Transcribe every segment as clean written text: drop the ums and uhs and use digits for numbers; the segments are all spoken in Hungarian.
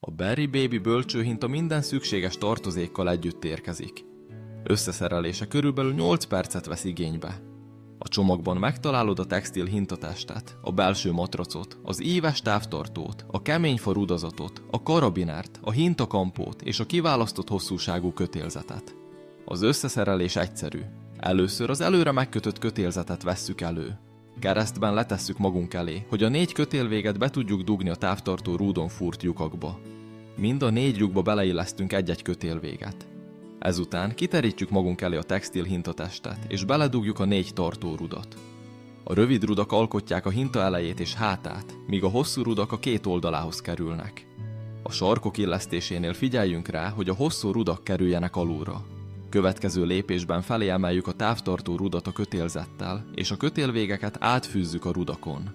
A Berry Baby bölcsőhinta minden szükséges tartozékkal együtt érkezik. Összeszerelése körülbelül 8 percet vesz igénybe. A csomagban megtalálod a textil hintatestet, a belső matracot, az íves távtartót, a keményfa rudazatot, a karabinert, a hintakampót és a kiválasztott hosszúságú kötélzetet. Az összeszerelés egyszerű. Először az előre megkötött kötélzetet vesszük elő. Keresztben letesszük magunk elé, hogy a 4 kötélvéget be tudjuk dugni a távtartó rúdon fúrt lyukakba. Mind a 4 lyukba beleillesztünk egy-egy kötélvéget. Ezután kiterítjük magunk elé a textil hintatestet, és beledugjuk a 4 tartórudat. A rövid rudak alkotják a hinta elejét és hátát, míg a hosszú rudak a 2 oldalához kerülnek. A sarkok illesztésénél figyeljünk rá, hogy a hosszú rudak kerüljenek alulra. Következő lépésben felé emeljük a távtartó rudat a kötélzettel, és a kötélvégeket átfűzzük a rudakon.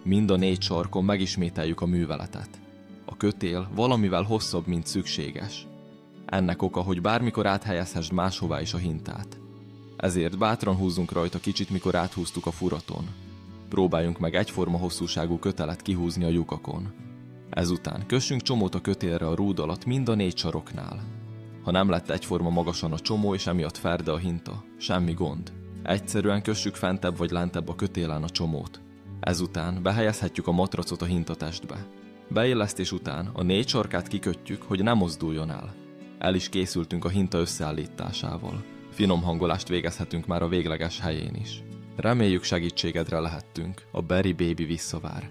Mind a 4 sarkon megismételjük a műveletet. A kötél valamivel hosszabb, mint szükséges. Ennek oka, hogy bármikor áthelyezhessd máshová is a hintát. Ezért bátran húzzunk rajta kicsit, mikor áthúztuk a furaton. Próbáljunk meg egyforma hosszúságú kötelet kihúzni a lyukakon. Ezután kössünk csomót a kötélre a rúd alatt mind a 4 saroknál. Ha nem lett egyforma magasan a csomó és emiatt ferde a hinta, semmi gond. Egyszerűen kössük fentebb vagy lentebb a kötélen a csomót. Ezután behelyezhetjük a matracot a hintatestbe. Beillesztés után a 4 sarkát kikötjük, hogy ne mozduljon el. El is készültünk a hinta összeállításával. Finom hangolást végezhetünk már a végleges helyén is. Reméljük segítségedre lehettünk. A Berry Baby visszavár.